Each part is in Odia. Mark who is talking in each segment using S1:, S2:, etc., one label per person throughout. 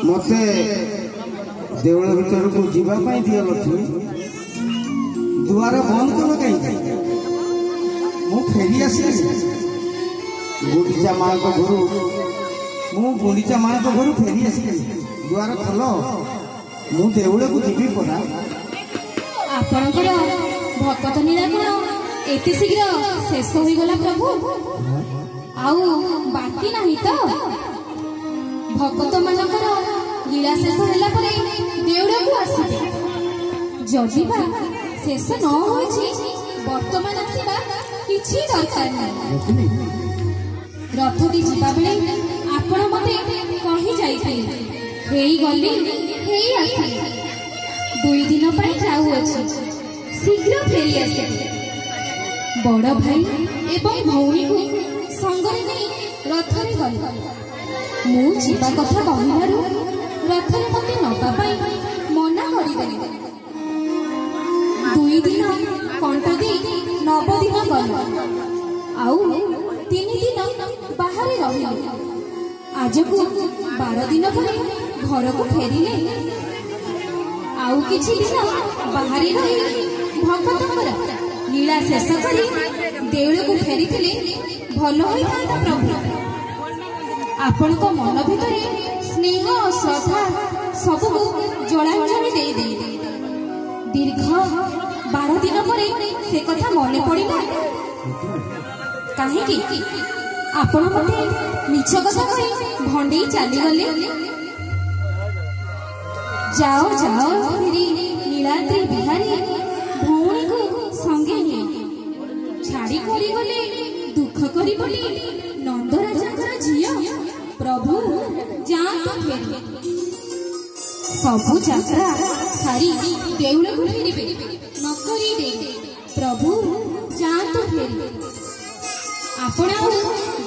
S1: मते देवल भीतर को जीवाई दिया लक्ष्मी दुआर बंद कल कहीं मु फेरी आस गुंडीचा माँ घर मु गुंडीचा माँ घर फेरी आस दुआर खोल मु देवल को जीवी पड़ा
S2: आपणकर भकत निराकरण एते शीघ्र शेष हो गला प्रभु आउ बाकी नहीं तो भकत मानकर लीला शेष होला परे देवड़ा को आसीबे जदि बा शेष न होइछि वर्तमान आसीबा किछि दरकार नै रथटी जिबा बेले आपण मते कहि जाइथिले हेई गली हेई आसी 2 दिन पर जाऊ अछि शीघ्र फेरी आसे बड़ भाई एवं भौणी को संगरे नहीं रथरे गल मु जीवा कथा कहू रथरे मते नबा मना कर 2 दिन कंट दे 9 दिन गल आउ 3 दिन बाहर रही आज को 12 दिन पर घर को फेरिले आउ किछि दिन बाहर रही भक्तଙ୍କର लीला शेष करी देउल को फेरी भल होता प्रभु आपण को मन भितर स्नेह श्रद्धा सबू जलांजलि दे दे दीर्घ 12 दिन पर से कथा मन पड़ा कहीं आपण मते मिछ कथा कही भंडे चली गले जाओ जाओ फिरी नीलाद्री बिहारी भौणी को संगे छाड़ी करी गले दुख करी बोली नंदराजा झिया प्रभु जातु फेरी सबु यात्रा सारी देउल को फेरिबे नकरी दे प्रभु जातु फेरी आपण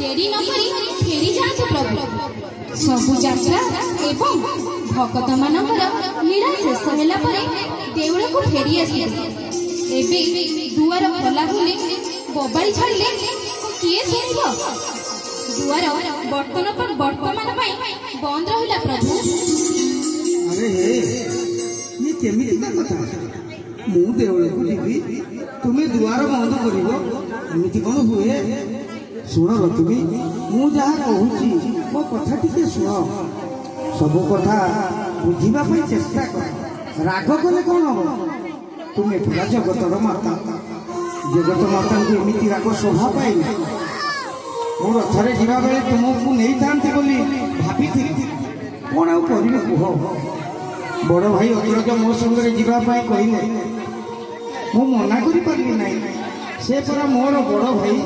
S2: देरी नकरी फेरी जातु प्रभु सबु यात्रा एवं भक्त मानकर लीला शेष होला परे देउल को फेरी आसी एबे दुआर खोला खोले बबाड़ी छाड़िले किए सुनिबो दुआर बर्तन पर वर्तमान बंद रहिला प्रभु
S1: अरे ये केमिति कथा मु देउल को जीवी तुमे दुआर बंद करिवो एमिति कोन हुए सुन लक्ष्मी मु जहा कहूची मो कथा टिके सुन सब कथा बुझिबा पई चेष्टा कर राग कले कोन हो तुमे पूरा जगतर माता जगत माता को एमिति राग शोभा पाई मो रथरे जीवा बेले तुमको नहीं थांती बोली भाभी थी कौन आउ करिवे कह बड़ भाई अग्रज मो संगे जीवा पाई कहले मु मना करि पारली नहीं से परा मोर बड़ भाई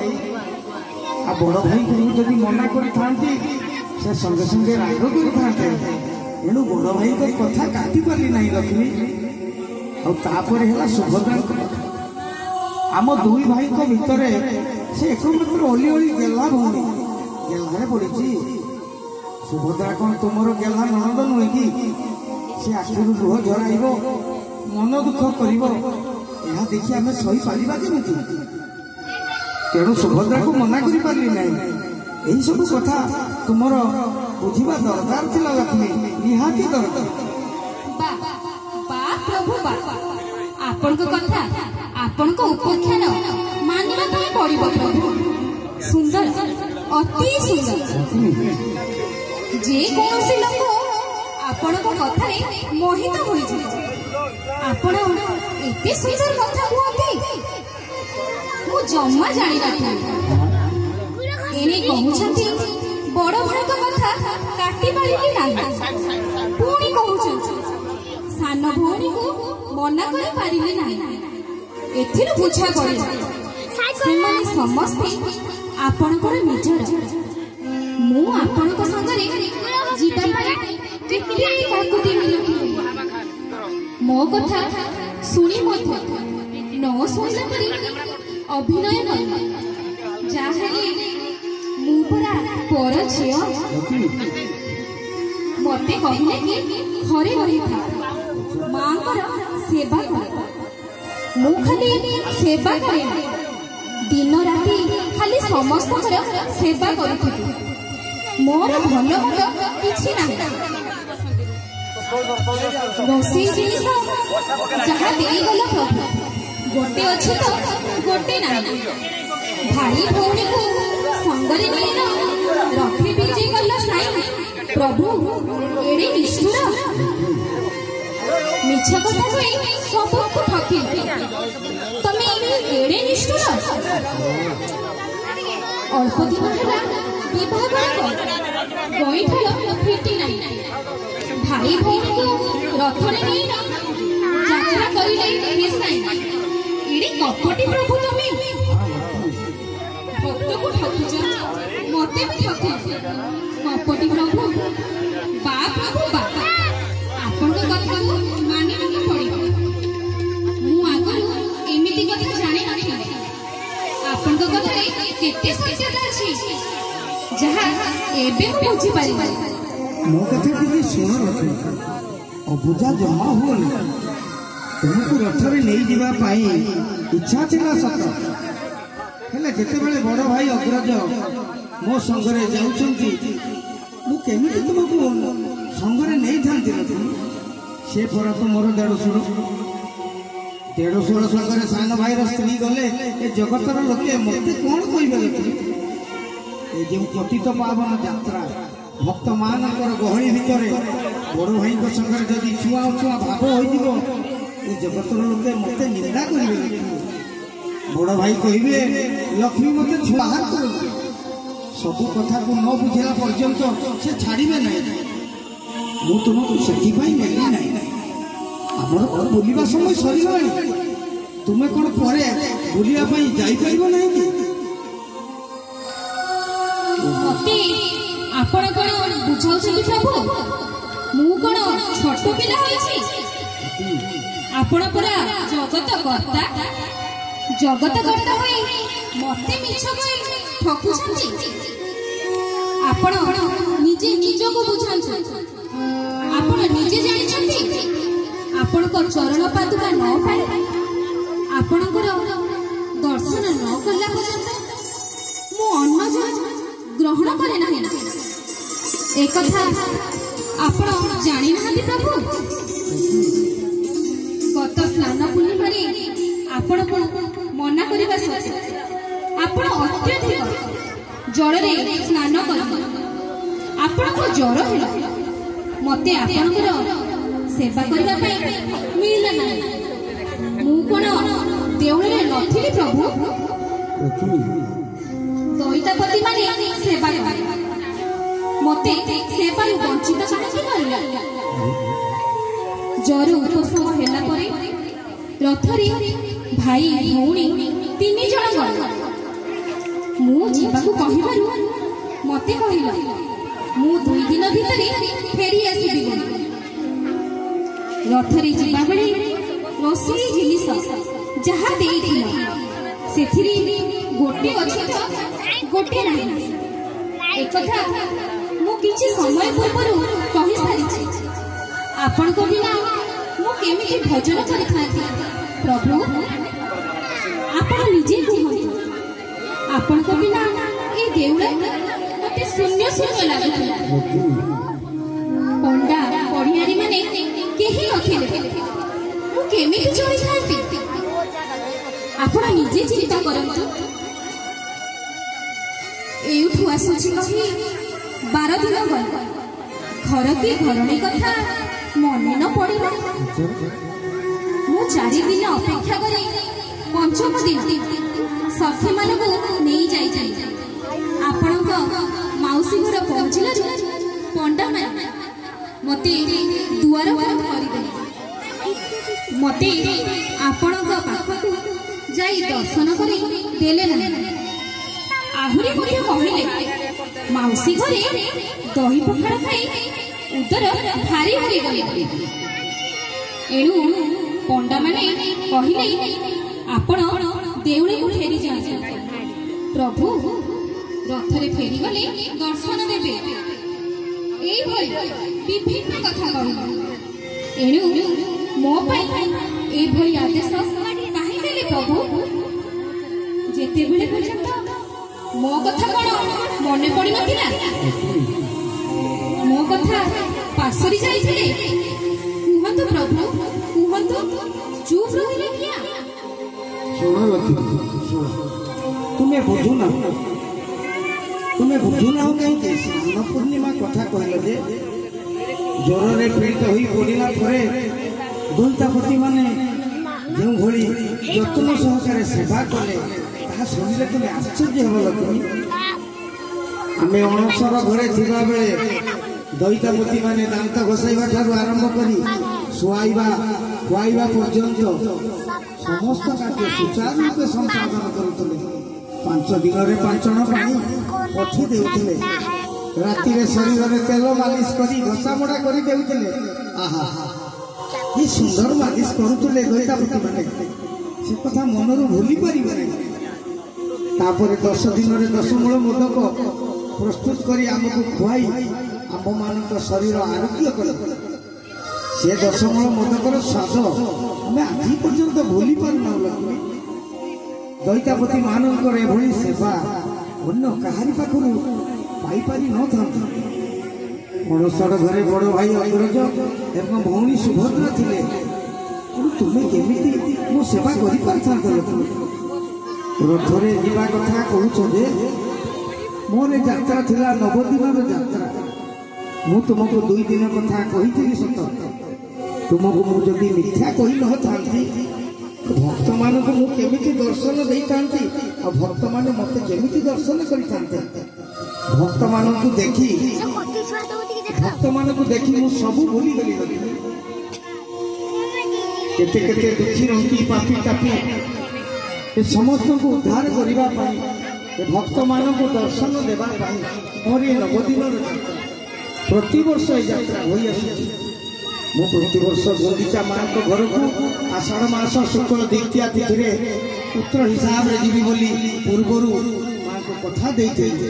S1: आ बड़ भाई को जदि मना करि थांती से संगे संगे राग करि थांते एणु बड़ भाई को कथा काटी पारली नहीं लक्ष्मी आ तापर हैला सुभद्रा आम दुई भाई को भितरे से एकमात्र ओली ओली गेला भौणी गेलारे पड़ी सुभद्रा कौन तुमर गेला ननद नुहे कि से आखिर लुह झराइब मन दुख कर देखी आम सही पारिबा केमिति तेणु सुभद्रा को मना करि पारली नहीं यही सब कथा तुमर बुझिबा दरकार थिला लक्ष्मी निहाती दरकार
S2: बा प्रभु बा आपण को कथा आपण को उपाख्यान मानिबा पई पड़िबो प्रभु सुंदर अति सुंदर जे कोनोसी लोक आपण को कथा रे मोहित होई जाय आपण एते सुंदर कथा कहते मु जम्मा जानि राखी एने कहउछंती बड़ भाई को कथा काटी पारिली नाही पुणी कहउछंती सान भौणी को मना करि पारिली नाही ଏଥିରୁ ବୁଝା ପଡ଼ିଲା ସେମାନେ ସମସ୍ତେ ଆପଣଙ୍କର ନିଜର। ମୁଁ ଆପଣଙ୍କ ସାଙ୍ଗରେ ଯିବା ପାଇଁ କେତେ କାକୁତି ମିଳୁଥିଲି। ମୋ କଥା ଶୁଣି ମଧ୍ୟ ନ ଶୁଣିଲା ପରି ଅଭିନୟ କଲି। ଯାହାହେଲେ ମୁଁ ପରା ପର ଝିଅ। ମତେ କହିଲେ କି ଘରେ ରହିଥା, ମାଙ୍କର ସେବା କର। ମୁଁ ଖାଲି ସେବା କରେ, ଦିନ ରାତି ଖାଲି ସମସ୍ତଙ୍କର ସେବା କରୁଥିଲି। ମୋର ଭଲ ମନ୍ଦ କିଛି ନାହିଁ। ରୋଷେଇ ଜିନିଷ ଯାହା ଦେଇଗଲ ପ୍ରଭୁ, ଗୋଟେ ଅଛି ତ ଗୋଟେ ନାହିଁ। ଭାଇ ଭଉଣୀକୁ ସଙ୍ଗରେ ନେଇନ, ରଖି ବିଜେ କଲ ସାଇ। ପ୍ରଭୁ ଏଡେ ନିଷ୍ଠୁର, ମିଛ କଥା କହି ସବୁକୁ ଠକିଲି। ତମେ ଏଡେ ନିଷ୍ଠୁର। ଅଳ୍ପ ଦିନ ହେଲା ବିବାହ ଗଇଠାଳ ଫିଟି ନାହିଁ। ଭାଇ ଭଉଣୀକୁ ରଥରେ ନେଇନ, ଯାତ୍ରା କରିଲେ ଏଡେ କପଟି ପ୍ରଭୁ। ତମେ ଭକ୍ତକୁ ଠକୁଛ, ମତେ ବି ଠକୁଛ। କପଟି ପ୍ରଭୁ। ବା ପ୍ରଭୁ ବା, ଆପଣଙ୍କ କଥାକୁ ମାନିବାକୁ ପଡ଼ିବ। ମୁଁ ଆଗରୁ ଏମିତି କଥା ଜାଣିନଥିଲି। ଆପଣଙ୍କ କଥାରେ କେତେ ସତ୍ୟତା ଅଛି, ଯାହା ଏବେ ମୁଁ ବୁଝିପାରିବି।
S1: ମୋ କଥା ଟିକେ ଶୁଣ ରଖି, ଅବୁଝା ଜମା ହୁଅନି। ତୁମକୁ ରଥରେ ନେଇଯିବା ପାଇଁ ଇଚ୍ଛା ଥିଲା ସତ, ହେଲେ ଯେତେବେଳେ ବଡ଼ ଭାଇ ଅଗ୍ରଜ ମୋ ସଙ୍ଗରେ ଯାଉଛନ୍ତି, ମୁଁ କେମିତି ତୁମକୁ ସଙ୍ଗରେ ନେଇଥାନ୍ତି? ସେ ପରା ତ ମୋର ଦେଢ଼ଶୁର। ଦେଢ଼ଶୁର ସଙ୍ଗରେ ସାନ ଭାଇର ସ୍ତ୍ରୀ ଗଲେ ଏ ଜଗତର ଲୋକେ ମୋତେ କ'ଣ କହିବେ? ଏ ଯେଉଁ ପତିତ ପାବନ ଯାତ୍ରା, ଭକ୍ତମାନଙ୍କର ଗହଳି ଭିତରେ ବଡ଼ ଭାଇଙ୍କ ସଙ୍ଗରେ ଯଦି ଛୁଆଁ ଅଛୁଆଁ ଭାବ ହୋଇଯିବ, ଏ ଜଗତର ଲୋକେ ମୋତେ ନିନ୍ଦା କରିବେ। ବଡ଼ ଭାଇ କହିବେ ଲକ୍ଷ୍ମୀ ମୋତେ ବାହାର କରନ୍ତି। ସବୁ କଥାକୁ ନ ବୁଝିଲା ପର୍ଯ୍ୟନ୍ତ ସେ ଛାଡ଼ିବେ ନାହିଁ। ମୁଁ ତୁମକୁ ସେଥିପାଇଁ ନେଲି ନାହିଁ। ଆମର ବୁଲିବା ସମୟ ସରିଗଲାଣି। ତୁମେ କ'ଣ ପରେ ବୁଲିବା ପାଇଁ ଯାଇପାରିବ ନାହିଁ କି?
S2: ମତେ ଆପଣ କ'ଣ ବୁଝାଉଛନ୍ତି ପ୍ରଭୁ? ମୁଁ କ'ଣ ଛୋଟ ପିଲା ହୋଇଛି? ଆପଣ ପରା ଜଗତ କର୍ତ୍ତା। ଜଗତ କର୍ତ୍ତା ହୋଇ ମତେ ମିଛ କହି ଠକୁଛନ୍ତି। ଆପଣ ନିଜେ ନିଜକୁ ବୁଝାନ୍ତୁ। ଆପଣ ନିଜେ ଜାଣିଛନ୍ତି, ଆପଣଙ୍କ ଚରଣ ପାଦୁକା ନ ପାଇ, ଆପଣଙ୍କର ଦର୍ଶନ ନ କଲା ପର୍ଯ୍ୟନ୍ତ ମୁଁ ଅନ୍ନ ଗ୍ରହଣ କରେ ନାହିଁ। ଏକଥା ଆପଣ ଜାଣିନାହାନ୍ତି ପ୍ରଭୁ। ଗତ ସ୍ନାନ ପୂର୍ଣ୍ଣିମାରେ ଆପଣଙ୍କୁ ମନା କରିବା ସତ୍ତ୍ୱେ ଆପଣ ଅତ୍ୟଧିକ ଜଳରେ ସ୍ନାନ କଲେ। ଆପଣଙ୍କୁ ଜ୍ୱର ହେଲା, ମତେ ଆପଣଙ୍କର ସେବା କରିବା ପାଇଁ ମିଳିଲା ନାହିଁ। ମୁଁ କ'ଣ ଦେଉଳରେ ନଥିଲି ପ୍ରଭୁ? ଦଇତାପତି ମାନେ ସେବା କଲେ, ମତେ ସେବାରୁ ବଞ୍ଚିତ କାହିଁକି କରିଲା? ଜ୍ୱର ଉପଶମ ହେଲା ପରେ ରଥରେ ଭାଇ ଭଉଣୀ 3 ଜଣ ଗଲେ। ମୁଁ ଯିବାକୁ କହିବାରୁ ମତେ କହିଲ ମୁଁ 2 ଦିନ ଭିତରେ ଫେରି ଆସିବି ବୋଲି। ରଥରେ ଯିବାବେଳେ ରୋଷେଇ ଜିନିଷ ଯାହା ଦେଇଥିଲ, ସେଥିରେ ଗୋଟେ ଅଛି ତ ଗୋଟେ ନାହିଁ। ଏକଥା ମୁଁ କିଛି ସମୟ ପୂର୍ବରୁ କହିସାରିଛି। ଆପଣଙ୍କ ବିନା ମୁଁ କେମିତି ଭୋଜନ କରିଥାନ୍ତି ପ୍ରଭୁ? ଆପଣ ନିଜେ କୁହନ୍ତୁ। ଆପଣଙ୍କ ବିନା ଏ ଦେଉଳ ମତେ ଶୂନ୍ୟ ଶୂନ୍ୟ ଲାଗୁଥିଲା। ପଣ୍ଡା ପଢିଆରୀ ମାନେ କେହି ନଥିଲେ, ମୁଁ କେମିତି ଚଳିଥାନ୍ତି? ଆପଣ ନିଜେ ଚିନ୍ତା କରନ୍ତୁ। ଏଇଠୁ ଆସୁଛି କହି 12 ଦିନ ଗଲା। ଘର କି ଘରଣୀ କଥା ମନେ ନ ପଡ଼ିବ। ମୁଁ 4 ଦିନ ଅପେକ୍ଷା କରି 5ମ ଦିନ ସଖୀମାନଙ୍କୁ ନେଇ ଯାଇଥିଲି। ଆପଣଙ୍କ ମାଉସୀ ଘର ପହଞ୍ଚିଲାରୁ ପଣ୍ଡାମାନେ ମତେ ଦୁଆର ବନ୍ଦ କରିଦେଲେ। ମତେ ଆପଣଙ୍କ ପାଖକୁ ଯାଇ ଦର୍ଶନ କରି ଦେଲେ ନାହିଁ। ଆହୁରି ମଧ୍ୟ କହିଲେ ମାଉସୀ ଘରେ ଦହି ପଖାଳ ଖାଇ ଉଦର ଭାରି ହୋଇଗଲେ। ଏଣୁ ପଣ୍ଡାମାନେ କହିଲେ ଆପଣ ଦେଉଳକୁ ଫେରି ଯାଆନ୍ତୁ, ପ୍ରଭୁ ରଥରେ ଫେରିଗଲେ ଦର୍ଶନ ଦେବେ। ଏଇଭଳି ବିଭିନ୍ନ କଥା କହିଲେ। ଏଣୁ ମୋ ପାଇଁ ଏଇଭଳି ଆଦେଶ କାହିଁ ଦେଲେ ପ୍ରଭୁ? ଯେତେବେଳେ ପର୍ଯ୍ୟନ୍ତ ମୋ କଥା କଣ ମନେ ପଡ଼ିନଥିଲା? ମୋ କଥା ପାସରି ଯାଇଥିଲେ? କୁହନ୍ତୁ ପ୍ରଭୁ, କୁହନ୍ତୁ, ଚୁପ୍ ରହିଲେ କିଆ?
S1: ଶୁଣ ଲକ୍ଷ୍ମୀ, ତୁମେ ବୁଝୁନା, ତୁମେ ବୁଝୁନାହ କାହିଁକି? ସ୍ନାନ ପୂର୍ଣ୍ଣିମା କଥା କହିଲ ଯେ ଜ୍ୱରରେ ପୀଡ଼ିତ ହୋଇ ପଡ଼ିଲା ପରେ ଦଇତାପତି ମାନେ ଯେଉଁଭଳି ଯତ୍ନ ସହକାରେ ସେବା କଲେ ତାହା ଶୁଣିଲେ ତୁମେ ଆଶ୍ଚର୍ଯ୍ୟ ହେବ ଲକ୍ଷ୍ମୀ। ଆମେ ଅଣସର ଘରେ ଥିବାବେଳେ ଦଇତାପତି ମାନେ ଦାନ୍ତ ଘଷାଇବା ଠାରୁ ଆରମ୍ଭ କରି ଶୁଆଇବା ଖୁଆଇବା ପର୍ଯ୍ୟନ୍ତ ସମସ୍ତ କାର୍ଯ୍ୟ ସୁଚାରୁ ରୂପେ ସମ୍ପାଦନ କରୁଥିଲେ। 5 ଦିନରେ 5 ଜଣ ପାଣି ପଠି ଦେଉଥିଲେ। ରାତିରେ ଶରୀରରେ ତେଲ ମାଲିସ କରି ଘଷାମୋଡ଼ା କରି ଦେଉଥିଲେ। ଆହା, କି ସୁନ୍ଦର ମାଲିସ କରୁଥିଲେ ଦଇତାପତି ମାନେ, ସେ କଥା ମନରୁ ଭୁଲି ପାରିବେ ନାହିଁ। ତାପରେ 10 ଦିନରେ 10 ମୂଳ ମୋଦକ ପ୍ରସ୍ତୁତ କରି ଆମକୁ ଖୁଆଇ ଆମମାନଙ୍କ ଶରୀର ଆରୋଗ୍ୟ କଲେ। ସେ 10 ମୂଳ ମୋଦକର ସ୍ୱାଦ ଆମେ ଆଜି ପର୍ଯ୍ୟନ୍ତ ଭୁଲି ପାରୁନାହୁଁ ଲକ୍ଷ୍ମୀ। ଦଇତାପତି ମାନଙ୍କର ଏଭଳି ସେବା ଅନ୍ୟ କାହାରି ପାଖରୁ ପାଇପାରି ନଥାନ୍ତି। ଅଣସର ଘରେ ବଡ଼ ଭାଇ ଅଗ୍ରଜ ଏବଂ ଭଉଣୀ ସୁଭଦ୍ରା ଥିଲେ। ତୁମେ କେମିତି ମୋ ସେବା କରିପାରିଥାନ୍ତ ଲକ୍ଷ୍ମୀ? ରଥରେ ଯିବା କଥା କହୁଛ ଯେ ମୋର ଯାତ୍ରା ଥିଲା 9 ଦିନର ଯାତ୍ରା। ମୁଁ ତୁମକୁ 2 ଦିନ କଥା କହିଥିଲି ସତ। ତୁମକୁ ମୁଁ ଯଦି ମିଥ୍ୟା କହି ନଥାନ୍ତି ଭକ୍ତମାନଙ୍କୁ ମୁଁ କେମିତି ଦର୍ଶନ ଦେଇଥାନ୍ତି ଆଉ ଭକ୍ତମାନେ ମୋତେ କେମିତି ଦର୍ଶନ କରିଥାନ୍ତେ? ଭକ୍ତମାନଙ୍କୁ ଦେଖି ମୁଁ ସବୁ ଭୁଲିଗଲି। କେତେ କେତେ ଦୁଃଖୀ ରଙ୍କି ପାପି ତାପି ଏ ସମସ୍ତଙ୍କୁ ଉଦ୍ଧାର କରିବା ପାଇଁ, ଏ ଭକ୍ତମାନଙ୍କୁ ଦର୍ଶନ ଦେବା ପାଇଁ ମୋର ଏ 9 ଦିନର ଯାତ୍ରା। ପ୍ରତିବର୍ଷ ଏ ଯାତ୍ରା ହୋଇଆସୁଛି। ମୁଁ ପ୍ରତିବର୍ଷ ଗୁଣ୍ଡିଚା ମାଙ୍କ ଘରକୁ ଆଷାଢ଼ ମାସ ଶୁକ୍ଳ ଦ୍ୱିତୀୟା ତିଥିରେ ପୁତ୍ର ହିସାବରେ ଯିବି ବୋଲି ପୂର୍ବରୁ ମାଙ୍କୁ କଥା ଦେଇଥିଲି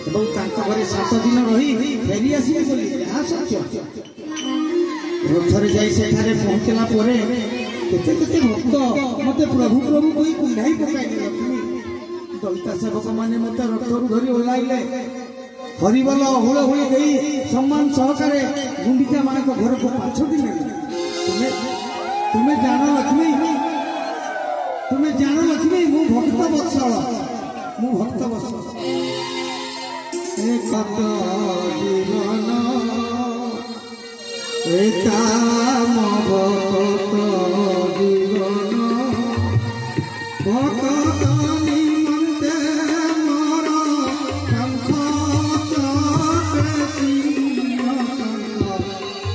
S1: ଏବଂ ତାଙ୍କ ଘରେ 7 ଦିନ ରହି ଫେରି ଆସିବି ବୋଲି ଏହା ସତ୍ୟ। ରଥରେ ଯାଇ ସେଠାରେ ପହଞ୍ଚିଲା ପରେ କେତେ କେତେ ଭକ୍ତ ମୋତେ ପ୍ରଭୁ ପ୍ରଭୁ କହି କୁଣ୍ଢାଇ ପକାଇଲେ ଲକ୍ଷ୍ମୀ। ଦଇତା ସେବକ ମାନେ ମୋତେ ରଥରୁ ଧରି ଓହ୍ଲାଇଲେ। ହରିବଲ ହୁଳହୁଳି ଦେଇ ସମ୍ମାନ ସହକାରେ ଗୁଣ୍ଡିଚା ମାଙ୍କ ଘରକୁ ପାଛୋଟି ନେଲେ। ତୁମେ ଜାଣ ଲକ୍ଷ୍ମୀ, ତୁମେ ଜାଣ ଲକ୍ଷ୍ମୀ, ମୁଁ ଭକ୍ତ ବତ୍ସଳ, ମୁଁ ଭକ୍ତ ବତ୍ସଳ। ଏ କତ ଜୀବନ ଏ କାମ ଭକ୍ତ ଜୀବନ, ଭକ୍ତ ନିମନ୍ତେ ମୋର ଶଙ୍ଖ ଚକ୍ରେ ଚିହ୍ନ, ଶଙ୍ଖ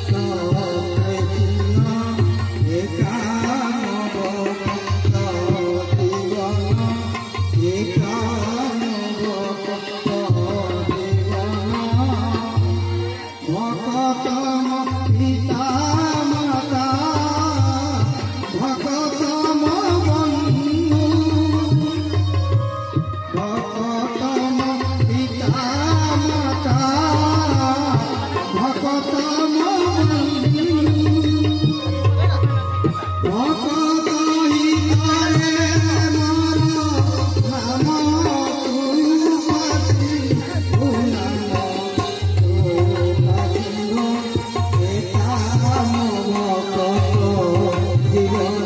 S1: ଚକ୍ରେ ଚିହ୍ନ, ଏ କାମ ଭକ୍ତ ଜୀବନ, ଏ କାମ ଭକ୍ତ ଜୀବନ, ଭକ୍ତ পিতা মাতা ভক্তম বন্ধু, ভক্তম পিতা মাতা ভক্তম বন্ধু, ভক্ত হিতারে মর নাম তুপাতি জীবন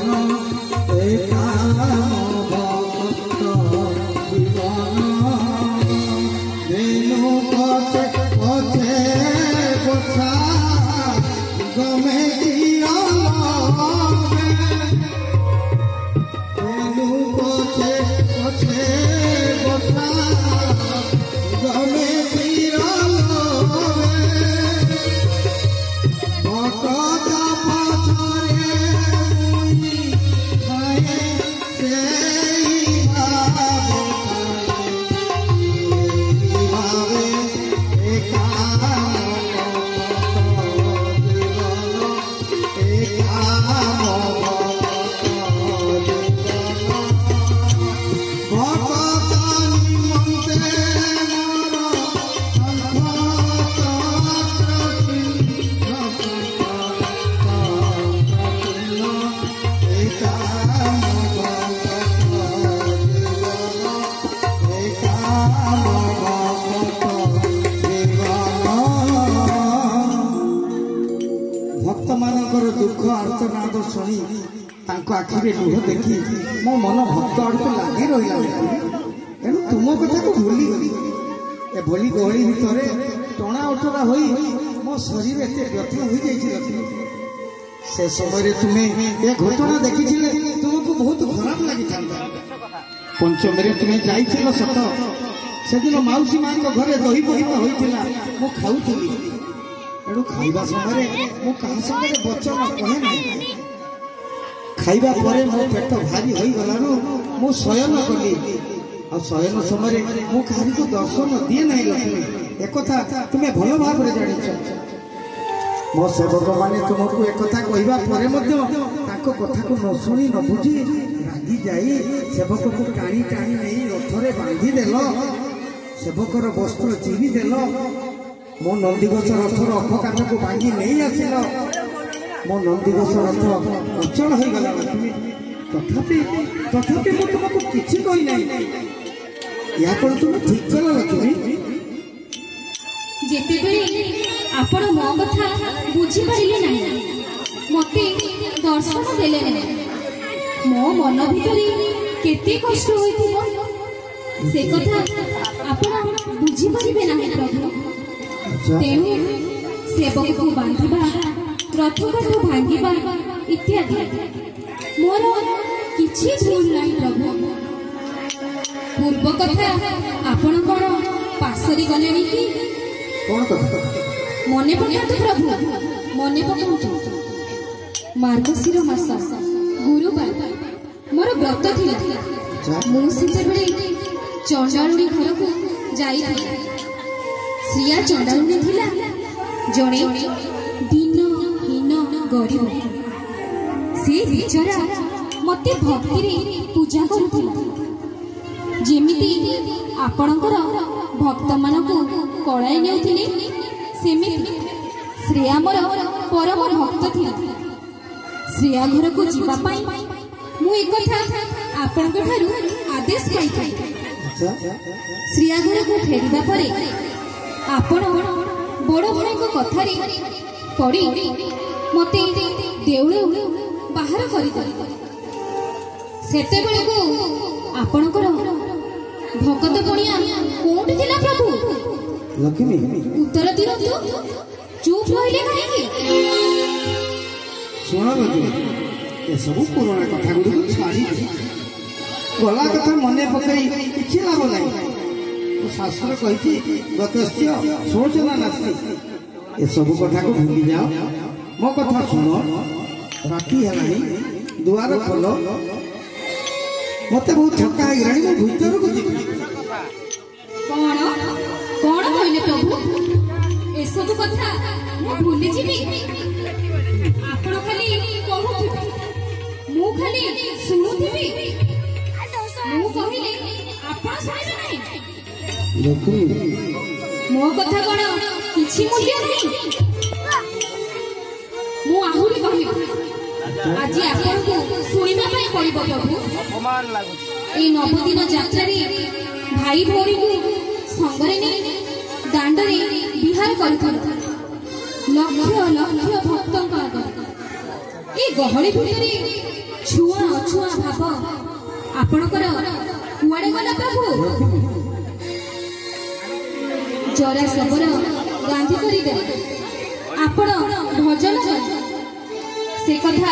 S1: ଆର୍ତ୍ତନାଦ ଶୁଣି ତାଙ୍କ ଆଖିରେ ଲୁହ ଦେଖି ମୋ ମନ ଭକ୍ତ ଆଡ଼କୁ ଲାଗି ରହିଲା। ଏଣୁ ତୁମ କଥାକୁ ଭୁଲିଗଲି। ଏଭଳି ଗହଳି ଭିତରେ ଟଣା ଓଟରା ହୋଇ ମୋ ଶରୀର ଏତେ ବ୍ୟଥିତ ହୋଇଯାଇଛି ଲକ୍ଷ୍ମୀ। ସେ ସମୟରେ ତୁମେ ଏ ଘଟଣା ଦେଖିଥିଲେ ତୁମକୁ ବହୁତ ଖରାପ ଲାଗିଥାନ୍ତା। ପଞ୍ଚମୀରେ ତୁମେ ଯାଇଥିଲ ସତ, ସେଦିନ ମାଉସୀ ମାଙ୍କ ଘରେ ଦହି ପଡ଼ିବା ହୋଇଥିଲା, ମୁଁ ଖାଉଥିଲି। ଏଣୁ ଖାଇବା ସମୟରେ ମୁଁ କାହା ସାଙ୍ଗରେ ବଚନ କହେ ନାହିଁ। ଖାଇବା ପରେ ମୋ ପେଟ ଭାରି ହୋଇଗଲାରୁ ମୁଁ ଶୟନ କଲି। ଆଉ ଶୟନ ସମୟରେ ମୁଁ କାହାରିକୁ ଦର୍ଶନ ଦିଏ ନାହିଁ ଲକ୍ଷ୍ମୀ। ଏକଥା ତୁମେ ଭଲ ଭାବରେ ଜାଣିଛ। ମୋ ସେବକମାନେ ତୁମକୁ ଏକଥା କହିବା ପରେ ମଧ୍ୟ ତାଙ୍କ କଥାକୁ ନ ଶୁଣି ନ ବୁଝି ରାଗି ଯାଇ ସେବକକୁ ଟାଣି ଟାଣି ନେଇ ରଥରେ ବାନ୍ଧିଦେଲ। ସେବକର ବସ୍ତ୍ର ଚିରି ଦେଲ। ମୋ ନନ୍ଦିଘୋଷ ରଥର ଅଖକାଠକୁ ଭାଙ୍ଗି ନେଇ ଆସିଲ। ମୋ ନନ୍ଦିଘୋଷ ରଥ ଅଚଳ ହୋଇଗଲା ଲକ୍ଷ୍ମୀ। ତଥାପି ମୁଁ ତୁମକୁ କିଛି କହିନାହିଁ। ଏହା କ'ଣ ତୁମେ ଠିକ କଲ ଲକ୍ଷ୍ମୀ?
S2: ଯେତେବେଳେ ଆପଣ ମୋ କଥା ବୁଝିପାରିଲେ ନାହିଁ, ମୋତେ ଦର୍ଶନ ଦେଲେ ନାହିଁ, ମୋ ମନ ଭିତରେ କେତେ କଷ୍ଟ ହୋଇଥିବ ସେ କଥା ଆପଣ ବୁଝିପାରିବେ ନାହିଁ ପ୍ରଭୁ। ତେଣୁ ସେବକକୁ ବାନ୍ଧିବା, ରଥକାଠ ଭାଙ୍ଗିବା ଇତ୍ୟାଦି ମୋର କିଛି ଭୁଲ ନାହିଁ ପ୍ରଭୁ। ପୂର୍ବ କଥା ଆପଣ କ'ଣ ପାଶୋରି ଗଲେଣି କି? ମନେ ପକାନ୍ତୁ ପ୍ରଭୁ, ମନେ ପକାନ୍ତୁ। ମାର୍ଗଶିର ମାସ ଗୁରୁବାର ମୋର ବ୍ରତ ଥିଲା। ମୁଁ ସେତେବେଳେ ଚଣ୍ଡାଳୁଣୀ ଘରକୁ ଯାଇଥିଲି। ଶ୍ରିୟା ଚଣ୍ଡାଳୁଣୀ ଥିଲା ଜଣେ ଦିନହୀନ ଗରିବ। ସେ ବିଚରା ମତେ ଭକ୍ତିରେ ପୂଜା କରୁଥିଲା। ଯେମିତି ଆପଣଙ୍କର ଭକ୍ତମାନଙ୍କୁ କଳାଇ ନେଉଥିଲେ, ସେମିତି ଶ୍ରେୟା ମୋର ପରମ ଭକ୍ତ ଥିଲା। ଶ୍ରେୟା ଘରକୁ ଯିବା ପାଇଁ ମୁଁ ଏକଥା ଆପଣଙ୍କ ଠାରୁ ଆଦେଶ ପାଇଥିଲି। ଶ୍ରେୟା ଘରକୁ ଫେରିବା ପରେ ଆପଣ ବଡ଼ ଭାଇଙ୍କ କଥାରେ ପଡ଼ି ମୋତେ ଦେଉଳରୁ ବାହାର କରିଦେଲେ। ସେତେବେଳକୁ ଆପଣଙ୍କର ଭଗତ ପଣିଆ କୋଉଠି ଥିଲା ପ୍ରଭୁ?
S1: ଲକ୍ଷ୍ମୀ,
S2: ଉତ୍ତର ଦିଅନ୍ତୁ। ଚୁପ୍ ରହିଲେ କାହିଁକି?
S1: ଶୁଣ ଲକ୍ଷ୍ମୀ, ଏସବୁ ପୁରୁଣା କଥା ଗୁଡ଼ିକୁ ଛାଡ଼ି ଗଲା କଥା ମନେ ପକାଇ କିଛି ଲାଭ ନାହିଁ। ଶାସ୍ତ୍ର କହିଛି ଗତସ୍ୟ ଶୋଚନା ନାସ୍ତି। ଏସବୁ କଥାକୁ ଭୁଲି ଯାଅ। ମୋ କଥା ଶୁଣ। ରାତି ହେଲାଣି, ଦୁଆର ଖୋଲ। ମତେ ବହୁତ ଥକା ହେଇଗଲାଣି, ମୁଁ ଭିତରକୁ ଯିବି।
S2: କଣ କଣ କହିଲେ ପ୍ରଭୁ? ଏସବୁ କଥା ମୁଁ ଭୁଲିଯିବି? ଆପଣ ଖାଲି କହୁଥିବେ, ମୁଁ ଖାଲି ଶୁଣୁଥିବି। ମୁଁ କହିଲେ ଆପଣ ଶୁଣିବେ ନାହିଁ? ମୋ କଥା କଣ କିଛି ମୂଲ୍ୟ ନାହିଁ? ମୁଁ ଆହୁରି କହିବି, ଆଜି ଆପଣଙ୍କୁ ଶୁଣିବା ପାଇଁ ପଡ଼ିବ ପ୍ରଭୁ। ଏଇ 9 ଦିନ ଯାତ୍ରାରେ ଭାଇ ଭଉଣୀକୁ ସଙ୍ଗରେ ନେଇ ଦାଣ୍ଡରେ ବିହାର କରିଥିଲେ। ଲକ୍ଷ ଲକ୍ଷ ଭକ୍ତଙ୍କ ଆଗରେ ଏ ଗହଳି ଭିତରେ ଛୁଆଁ ଅଛୁଆଁ ଭାବ ଆପଣଙ୍କର କୁଆଡ଼େ ଗଲା ପ୍ରଭୁ? ଜରା ଶବର ଗାନ୍ଧି କରିଦେଲେ। ଆପଣ ଭଜନ କଲେ, ସେ କଥା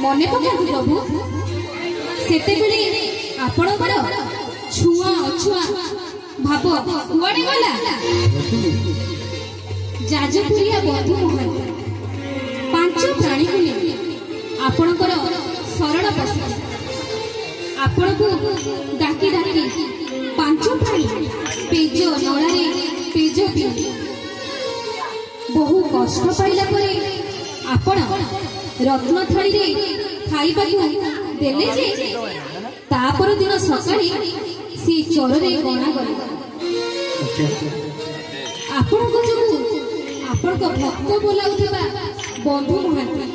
S2: ମନେ ପକାନ୍ତୁ ପ୍ରଭୁ। ସେତେବେଳେ ଆପଣଙ୍କର ଛୁଆଁ ଅଛୁଆଁ ଭାବ କୁଆଡ଼େ ଗଲା? ଯାଜପୁରିଆ ବନ୍ଧୁ ମହାନ୍ତି 5 ପ୍ରାଣୀକୁ ନେଇ ଆପଣଙ୍କର ଶରଣ ପଶିଲେ। ଆପଣଙ୍କୁ ଡାକି ଡାକି 5 ପ୍ରାଣୀ ପେଜ ନଳାରେ ପେଜ ପିଇଲେ। ବହୁ କଷ୍ଟ ପାଇଲା ପରେ ଆପଣ ରତ୍ନ ଥାଳିରେ ଖାଇବାକୁ ଦେଲେ ଯେ ତା ପରଦିନ ସକାଳେ ସେ ଚୋରରେ ଗଣା ଗଲେ। ଆପଣଙ୍କ ଯୋଗୁଁ ଆପଣଙ୍କ ଭକ୍ତ ବୋଲାଉଥିବା ବନ୍ଧୁ ମହାନ୍ତି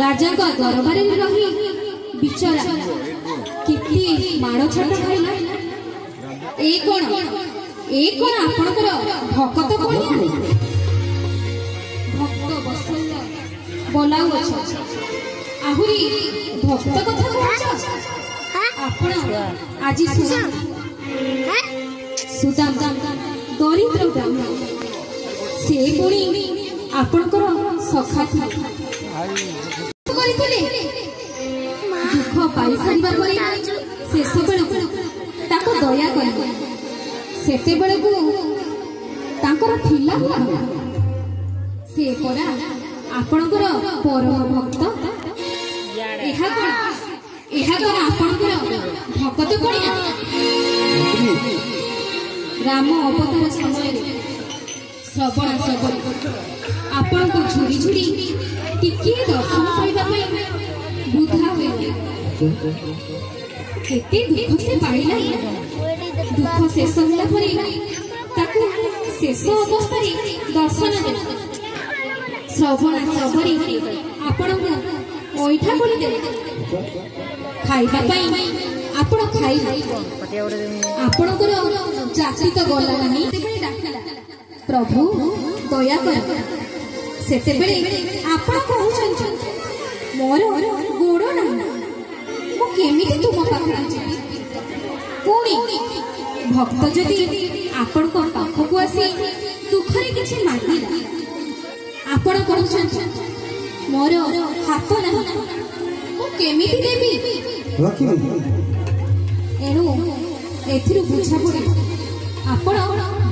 S2: ରାଜାଙ୍କ ଦରବାରରେ ରହି ବିଚରା କେତେ ମାଡ଼ ଛାଟ ଖାଇଲା। ଏ କଣ ଆପଣଙ୍କର ଭକତ ପଣିଆ? ଭକ୍ତ ବତ୍ସଲ୍ୟ ବୋଲାଉଅଛ ଆହୁରି ଭକ୍ତ କଥା କହୁଛ। ଆପଣ ଆଜି ସୁଦାମ ଦରିଦ୍ର ବ୍ରାହ୍ମଣ, ସେ ପୁଣି ଆପଣଙ୍କର ସଖା କରିଥିଲେ। ଦୁଃଖ ପାଇସାରିବା ପରେ ଶେଷ ବେଳକୁ ତାକୁ ଦୟା କରିବେ, ସେତେବେଳକୁ ତାଙ୍କର ଥିଲା ସେ ପରା ଆପଣଙ୍କର ପରମ ଭକ୍ତ। ଏହା କଣ ଆପଣଙ୍କର ଭଗତ ପଡ଼ିଆ? ରାମ ଅବତାର ସମୟରେ ଶ୍ରବଣାସ କରି ଆପଣଙ୍କୁ ଝୁରି ଝୁରି ଟିକିଏ ଦର୍ଶନ କରିବା ପାଇଁ ବୃଦ୍ଧା ହୋଇଗଲେ। କେତେ ଦୁଃଖ ସେ ପାଇଲା। ଦୁଃଖ ଶେଷ ହେଲା ପରେ ତାକୁ ଶେଷ ଅବସ୍ଥାରେ ଦର୍ଶନ ଦେଲେ। ଶ୍ରବଣାସ କରି ଆପଣଙ୍କୁ ଅଇଠା କରିଦେଲେ। ଖାଇବା ପାଇଁ ଆପଣ ଖାଇବେ, ଆପଣଙ୍କର ଜାତି ତ ଗଲା ନାହିଁ। ସେତେବେଳେ ଡାକିଲା, ପ୍ରଭୁ ଦୟା କର। ସେତେବେଳେ ଆପଣ କହୁଛନ୍ତି, ମୋର ଗୋଡ଼ ନାହିଁ, ମୁଁ କେମିତି ତୁମ ପାଖକୁ ଯିବି? ପୁଣି ଭକ୍ତ ଯଦି ଆପଣଙ୍କ ପାଖକୁ ଆସି ଦୁଃଖରେ କିଛି ମାଗିଲା, ଆପଣ କହୁଛନ୍ତି, ମୋର ହାତ ନାହିଁ, ମୁଁ କେମିତି ଦେବି? ଏଣୁ ଏଥିରୁ ବୁଝା ପଡ଼ିବ ଆପଣ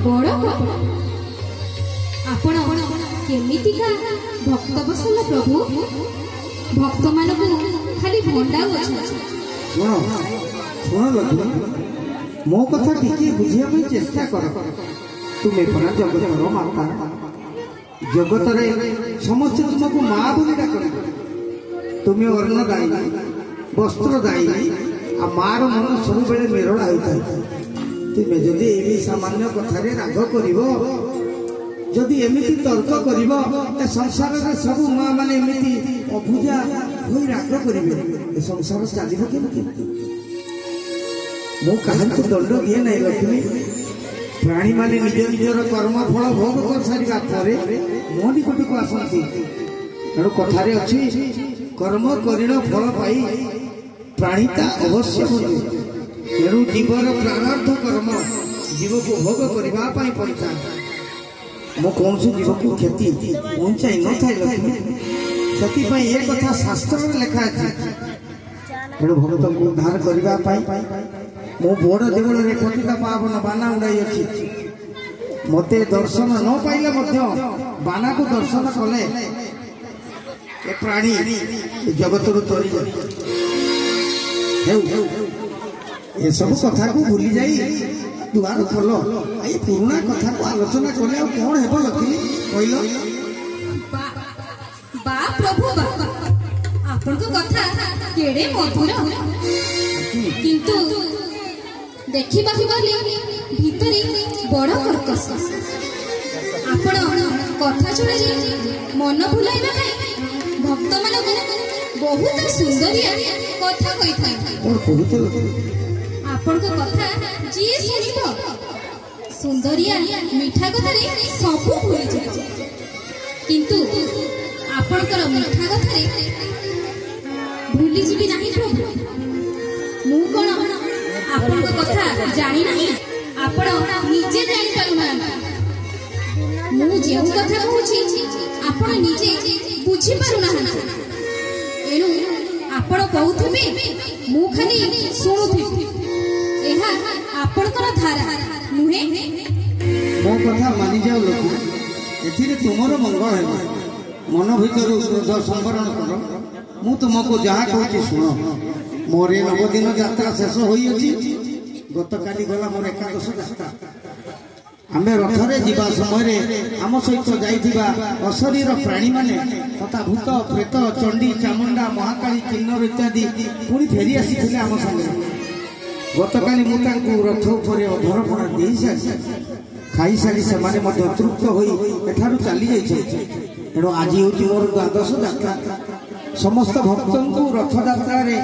S2: ବଡ଼ କପଟ। ଆପଣ କେମିତିକା ଭକ୍ତବତ୍ସଲ ପ୍ରଭୁ, ଭକ୍ତମାନଙ୍କୁ ଖାଲି ଭଣ୍ଡାଉଅଛନ୍ତି।
S1: ଶୁଣ ଲକ୍ଷ୍ମୀ, ମୋ କଥା ଟିକେ ବୁଝିବା ପାଇଁ ଚେଷ୍ଟା କର। ତୁମେ ପରା ଜଗତର ମାତା, ଜଗତରେ ସମସ୍ତେ ତୁମକୁ ମା ବୋଲି ଡାକନ୍ତି। ତୁମେ ଅନ୍ନ ଦାୟୀ, ବସ୍ତ୍ର ଦାୟୀ, ଆଉ ମାର ମନ ସବୁବେଳେ ମେରଣା ହୋଇଥାଏ। ତୁମେ ଯଦି ଏମିତି ସାମାନ୍ୟ କଥାରେ ରାଗ କରିବ, ଯଦି ଏମିତି ତର୍କ କରିବ, ସଂସାରରେ ସବୁ ମା ମାନେ ଏମିତି ଅବୁଝା ହୋଇ ରାଗ କରିବେ, ଏ ସଂସାର ଚାଲିବ କେମିତି? ମୁଁ କାହାକୁ ଦଣ୍ଡ ଦିଏ ନାହିଁ ଲକ୍ଷ୍ମୀ। ପ୍ରାଣୀମାନେ ନିଜ ନିଜର କର୍ମ ଫଳ ଭୋଗ କରିସାରିବା ପରେ ମୋ ନିକଟକୁ ଆସନ୍ତି। ତେଣୁ କଥାରେ ଅଛି, କର୍ମ କରିଣ ଫଳ ପାଇ ପ୍ରାଣୀତା ଅବଶ୍ୟ ବନ୍ଧୁ। ତେଣୁ ଜୀବର ପ୍ରାରବ୍ଧ କର୍ମ ଜୀବକୁ ଭୋଗ କରିବା ପାଇଁ ପଡ଼ିଥାଏ। ମୁଁ କୌଣସି ଜୀବକୁ କ୍ଷତି ପହଞ୍ଚାଇ ନଥାଏ ଲକ୍ଷ୍ମୀ। ସେଥିପାଇଁ ଏ କଥା ଶାସ୍ତ୍ରରେ ଲେଖା ଅଛି। ତେଣୁ ଭକ୍ତଙ୍କୁ ଉଦ୍ଧାର କରିବା ପାଇଁ ମୁଁ ବଡ଼ ଦେଉଳରେ ପତିତ ପାବନ ବାନା ଉଡ଼ାଇଅଛି। ମୋତେ ଦର୍ଶନ ନ ପାଇଲେ ମଧ୍ୟ ବାନାକୁ ଦର୍ଶନ କଲେ ଏ ପ୍ରାଣୀ ଜଗତରୁ ତରିଯାଏ। ଏସବୁ କଥାକୁ ଭୁଲି ଯାଇ ଦୁଆର ଖୋଲ। ଏଇ ପୁରୁଣା କଥାକୁ ଆଲୋଚନା କଲେ ଆଉ କଣ ହେବ ଲକ୍ଷ୍ମୀ କହିଲ?
S2: ବା ପ୍ରଭୁ ବା, ଆପଣଙ୍କ କଥା କେଡ଼େ ମଧୁର, କିନ୍ତୁ ଦେଖିବାକୁ ଗଲେ ଭିତରେ ବଡ଼ କର୍କଶ। ଆପଣ କଥା ଶୁଣିଲେ ମନ ଭୁଲାଇବା ପାଇଁ ଭକ୍ତମାନଙ୍କୁ ବହୁତ ସୁନ୍ଦରିଆ କଥା କହିଥାନ୍ତି। ଆପଣଙ୍କ କଥା ଯିଏ ଶୁଣିବ ସୁନ୍ଦରିଆ ମିଠା କଥାରେ ସବୁ ଭୁଲିଯିବ, କିନ୍ତୁ ଆପଣଙ୍କର ମିଠା କଥାରେ ଭୁଲିଯିବି ନାହିଁ ପ୍ରଭୁ। ମୁଁ କଣ ଆପଣଙ୍କ କଥା ଜାଣି ନାହିଁ? ଆପଣ ନିଜେ ଜାଣିପାରୁନାହାନ୍ତି। ମୁଁ ଯେଉଁ କଥା କହୁଛି ଆପଣ ନିଜେ ବୁଝିପାରୁନାହାନ୍ତି। ଏଣୁ ଆପଣ କହୁଥିବେ, ମୁଁ ଖାଲି ଶୁଣୁଥିବି। ଏହା ଆପଣଙ୍କର ଧାରା ନୁହେଁ।
S1: ମୋ କଥା ମାନିଯାଉ ଲକ୍ଷ୍ମୀ, ଏଥିରେ ତୁମର ମଙ୍ଗଳ ହେବ। ମନ ଭିତରୁ କ୍ରୋଧ ସମ୍ବରଣ କର। ମୁଁ ତୁମକୁ ଯାହା କହୁଛି ଶୁଣ। ମୋର 9 ଦିନ ଯାତ୍ରା ଶେଷ ହୋଇଅଛି। ଗତକାଲି ଗଲା ମୋର ଏକାଦଶ ଯାତ୍ରା। ଆମେ ରଥରେ ଯିବା ସମୟରେ ଆମ ସହିତ ଯାଇଥିବା ଅଶରୀର ପ୍ରାଣୀମାନେ ତଥା ଭୂତ, ପ୍ରେତ, ଚଣ୍ଡୀ, ଚାମୁଣ୍ଡା, ମହାକାଳୀ, କିନ୍ନର ଇତ୍ୟାଦି ପୁଣି ଫେରି ଆସିଥିଲେ ଆମ ସାଙ୍ଗରେ। ଗତକାଲି ମୁଁ ତାଙ୍କୁ ରଥ ଉପରେ ଅଧରପଣା ଦେଇସାରି ଖାଇସାରି ସେମାନେ ମଧ୍ୟ ତୃପ୍ତ ହୋଇ ଏଠାରୁ ଚାଲି ଯାଇଛନ୍ତି। ତେଣୁ ଆଜି ହେଉଛି ମୋର ଦ୍ୱାଦଶ ଯାତ୍ରା। ସମସ୍ତ ଭକ୍ତଙ୍କୁ ରଥଯାତ୍ରାରେ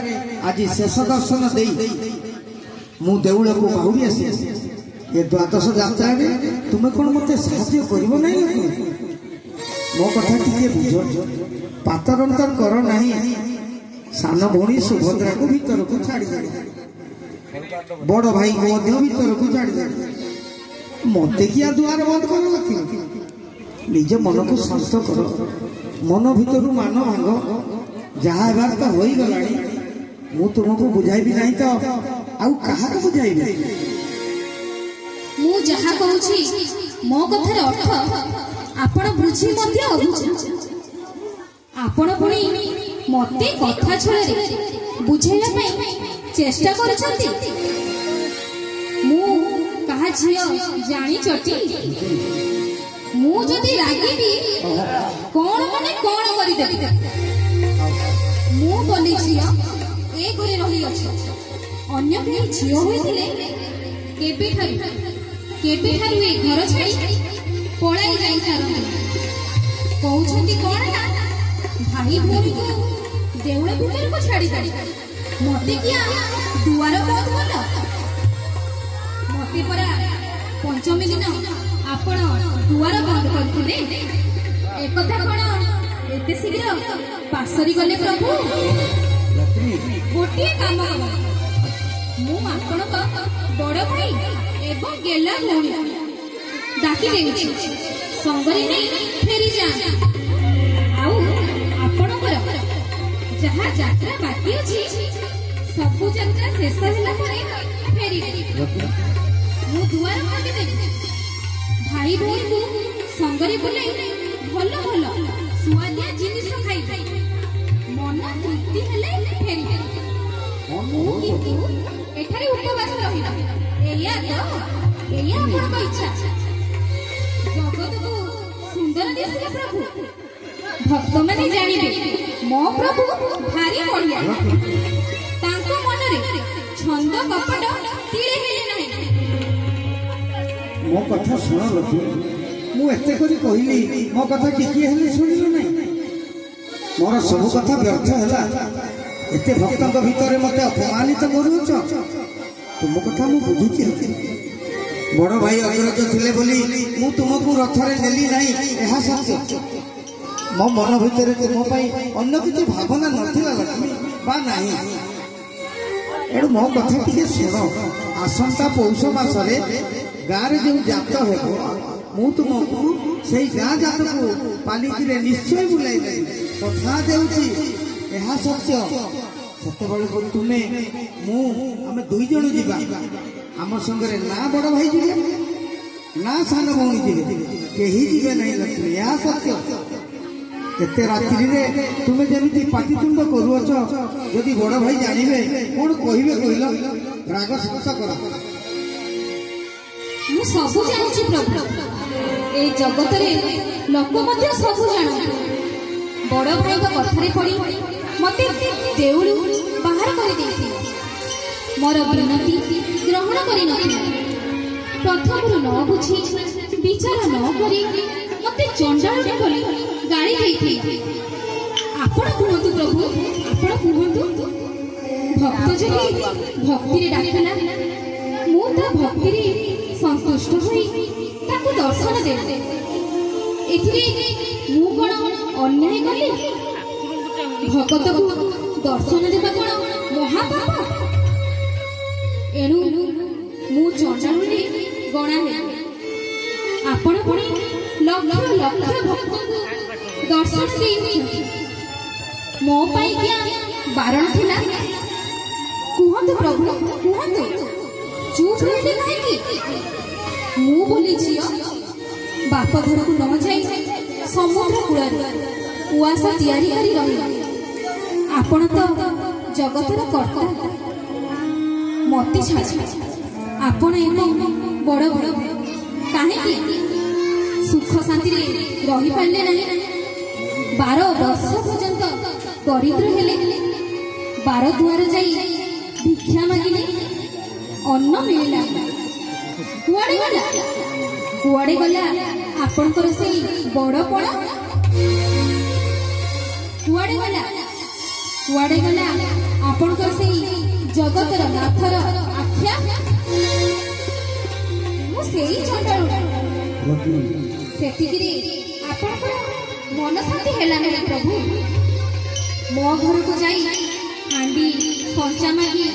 S1: ଆଜି ଶେଷ ଦର୍ଶନ ଦେଇ ମୁଁ ଦେଉଳକୁ ବାହୁଡ଼ି ଆସି ଏ ଦ୍ୱାଦଶ ଯାତ୍ରାରେ ତୁମେ କ'ଣ ମୋତେ ସାହାଯ୍ୟ କରିବ ନାହିଁ? ମୋ କଥା ଟିକେ ବୁଝ। ପାତରନ୍ତର କର ନାହିଁ। ସାନ ଭଉଣୀ ସୁଭଦ୍ରାକୁ ଭିତରକୁ ଛାଡ଼ିଦେଲେ, ବଡ଼ ଭାଇଙ୍କୁ ମଧ୍ୟ ଭିତରକୁ ଛାଡ଼ିଦେଲେ। ମତେ କିଆ ଦୁଆର ବନ୍ଦ କର ଲକ୍ଷ୍ମୀ? ନିଜ ମନକୁ ଶାନ୍ତ କର, ମନ ଭିତରୁ ମାନ ଭାଙ୍ଗ। ଯାହା ହେବାର ତ ହୋଇଗଲାଣି, ମୁଁ ତୁମକୁ ବୁଝାଇବି ନାହିଁ ତ ଆଉ କାହାକୁ ବୁଝାଇବି?
S2: ମୁଁ ଯାହା କହୁଛି ମୋ କଥାର ଅର୍ଥ ଆପଣ ବୁଝି ମଧ୍ୟ ଅବୁଝ। ଆପଣ ପୁଣି ମତେ କଥା ଛଳରେ ବୁଝାଇବା ପାଇଁ ଚେଷ୍ଟା କରୁଛନ୍ତି। ମୁଁ କାହା ଝିଅ ଜାଣିଛଟି? ମୁଁ ଯଦି ରାଗିବି କଣ ମାନେ କଣ କରିଦେବି? ମୁଁ ବୋଲି ଝିଅ ଏ ଘରେ ରହିଅଛି। ଅନ୍ୟ କେହି ଝିଅ ହୋଇଥିଲେ କେବେଠାରୁ ଏ ଘର ଛାଡ଼ି ପଳାଇ ଯାଇ ସାରନ୍ତି। କହୁଛନ୍ତି କଣ ନା ଭାଇ ଭଉଣୀକୁ ଦେଉଳ ଭିତରକୁ ଛାଡ଼ିଦେବେ। ମତେ କିଆ ଦୁଆର ବନ୍ଦ କଲ? ମତେ ପରା ପଞ୍ଚମୀ ଦିନ ଆପଣ ଦୁଆର ବନ୍ଦ କରିଥିଲେ। ଏକଥା କଣ ଏତେ ଶୀଘ୍ର ପାସରି ଗଲେ ପ୍ରଭୁ? ଗୋଟିଏ କାମ କର, ମୁଁ ଆପଣଙ୍କ ବଡ଼ ଭାଇ ଏବଂ ଗେଲା ଭଉଣୀ ଡାକି ଦେଉଛି, ସଙ୍ଗରେ ନେଇ ଫେରି ଯାଆନ୍ତୁ। ଆଉ ଆପଣଙ୍କର ଯାହା ଯାତ୍ରା ବାକି ଅଛି ସବୁ ଯାତ୍ରା ଶେଷ ହେଲା ପରେ ଫେରିବେ। ମୁଁ ଦୁଆର ଭାଙ୍ଗିଦେବି। ଭାଇ ଭଉଣୀକୁ ସଙ୍ଗରେ ବୁଲେଇ ଭଲ ଭଲ ସୁଆଦିଆ ଜିନିଷ ଖାଇବେ। ମନ ତୃପ୍ତି ହେଲେ ଫେରିବେ। ମୁଁ କିନ୍ତୁ ଏଠାରେ ଉପବାସ ରହିବି। ଏଇଆ ଆପଣଙ୍କ ଇଚ୍ଛା? ଜଗତକୁ ସୁନ୍ଦର ଦିଶିବ ପ୍ରଭୁ। ଭକ୍ତମାନେ ଜାଣିବେ ମୋ ପ୍ରଭୁ ଭାରି ବଢିଆ। ତାଙ୍କ ମନରେ ଛନ୍ଦ କପଟ ତିଳେ ହେଲେ ନାହିଁ।
S1: ମୋ କଥା ଶୁଣ ଲକ୍ଷ୍ମୀ, ମୁଁ ଏତେ କରି କହିଲି, ମୋ କଥା ଟିକିଏ ହେଲେ ଶୁଣିଲ ନାହିଁ। ମୋର ସବୁ କଥା ବ୍ୟର୍ଥ ହେଲା। ଏତେ ଭକ୍ତଙ୍କ ଭିତରେ ମତେ ଅପମାନିତ କରୁଅଛ। ତୁମ କଥା ମୁଁ ବୁଝୁଛି। ବଡ଼ ଭାଇ ଅଗ୍ରଜ ଥିଲେ ବୋଲି ମୁଁ ତୁମକୁ ରଥରେ ନେଲି ନାହିଁ, ଏହା ସତ୍ୟ। ମୋ ମନ ଭିତରେ ତୁମ ପାଇଁ ଅନ୍ୟ କିଛି ଭାବନା ନଥିଲା ଲକ୍ଷ୍ମୀ, ବା ନାହିଁ। ଏଣୁ ମୋ କଥା ଟିକେ ଶୁଣ। ଆସନ୍ତା ପୌଷ ମାସରେ ଗାଁରେ ଯେଉଁ ଜାତ ହେବ, ମୁଁ ତୁମକୁ ସେଇ ଗାଁ ଜାତକୁ ପାଲିକିରେ ନିଶ୍ଚୟ ବୁଲାଇ ଦେବି। କଥା ଦେଉଛି, ଏହା ସତ୍ୟ। ସେତେବେଳକୁ ତୁମେ ଆମେ ଦୁଇ ଜଣ ଯିବା। ଆମ ସଙ୍ଗରେ ନା ବଡ଼ ଭାଇ ଯିବେ ନା ସାନ ଭଉଣୀ ଯିବେ, କେହି ଯିବେ ନାହିଁ ଲକ୍ଷ୍ମୀ, ଏହା ସତ୍ୟ। ଏତେ ରାତ୍ରିରେ ତୁମେ ଯେମିତି ପାଟିତୁଣ୍ଡ କରୁଅଛ, ଯଦି ବଡ଼ ଭାଇ ଜାଣିବେ କଣ କହିବେ କହିଲ? ରାଗ ଶାନ୍ତ କର।
S2: ମୁଁ ସବୁ ଜାଣିଛି ପ୍ରଭୁ। এই ଜଗତରେ ଲୋକ ମଧ୍ୟ ସବୁ ଜାଣନ୍ତି। ବଡ଼ ଭାଇଙ୍କ କଥାରେ ପଡ଼ି ମତେ ଦେଉଳୁ ବାହାର କରିଦେଇଥିଲେ। ମୋର ବିନତି ଗ୍ରହଣ କରିନଥିଲେ। ପ୍ରଥମରୁ ନ ବୁଝି ବିଚାର ନ କରି ମତେ ଚଣ୍ଡାଳଟେ ବୋଲି ଗାଳି ଦେଇଥିଲେ। ଆପଣ କୁହନ୍ତୁ ପ୍ରଭୁ, ଆପଣ କୁହନ୍ତୁ। ଭକ୍ତ ଯଦି ଭକ୍ତିରେ ଡାକିଲା, ମୁଁ ତା ଭକ୍ତିରେ ସନ୍ତୁଷ୍ଟ ହୋଇ ତାକୁ ଦର୍ଶନ ଦେବି। ଏଥିରେ ମୁଁ କଣ ଅନ୍ୟାୟ କଲି? ଭଗତକୁ ଦର୍ଶନ ଦେବା କଣ ମହାପାପ? ଏଣୁ ମୁଁ ଚଣ୍ଡାଳୁରେ ଗଣା ହେବି। ଆପଣ ପୁଣି ଲକ୍ଷ ଲକ୍ଷ ଭକ୍ତଙ୍କୁ ଦର୍ଶନ ଦେଇଛନ୍ତି। ମୋ ପାଇଁ କିଆ ବାରଣ ଥିଲା? କୁହନ୍ତୁ ପ୍ରଭୁ, କୁହନ୍ତୁ। ଚୁପ୍ ରହିଲେ କାହିଁକି? ମୁଁ ବୋଲି ଝିଅ ବାପ ଘରକୁ ନ ଯାଇ ସମୁଦ୍ର କୂଳରେ ଉଆସ ତିଆରି କରି ରହିଲା। ଆପଣ ତ ଜଗତର କର୍ତ୍ତା। ମତେ ଛାଡ଼ି ଆପଣ ଏବଂ ବଡ଼ ବଡ଼ କାହିଁକି ସୁଖ ଶାନ୍ତିରେ ରହିପାରିଲେ ନାହିଁ? 12 ବର୍ଷ ପର୍ଯ୍ୟନ୍ତ ଦରିଦ୍ର ହେଲେ, 12 ଦୁଆର ଯାଇ ଭିକ୍ଷା ମାଗିଲେ, ଅନ୍ନ ମିଳିଲା। କୁଆଡ଼େ ଗଲା? କୁଆଡ଼େ ଗଲା ଆପଣଙ୍କର ସେଇ ବଡ଼ପଣ? କୁଆଡ଼େ ଗଲା? କୁଆଡ଼େ ଗଲା ଆପଣଙ୍କର ସେଇ ଜଗତର ନାଥର ଆଖ୍ୟା? ମୁଁ ସେଇ ଚଣ୍ଡାଳୁ। ସେତିକିରେ ଆପଣଙ୍କର मन शांति है नहीं प्रभु। मो घर को जाई हांडी कंचा मागी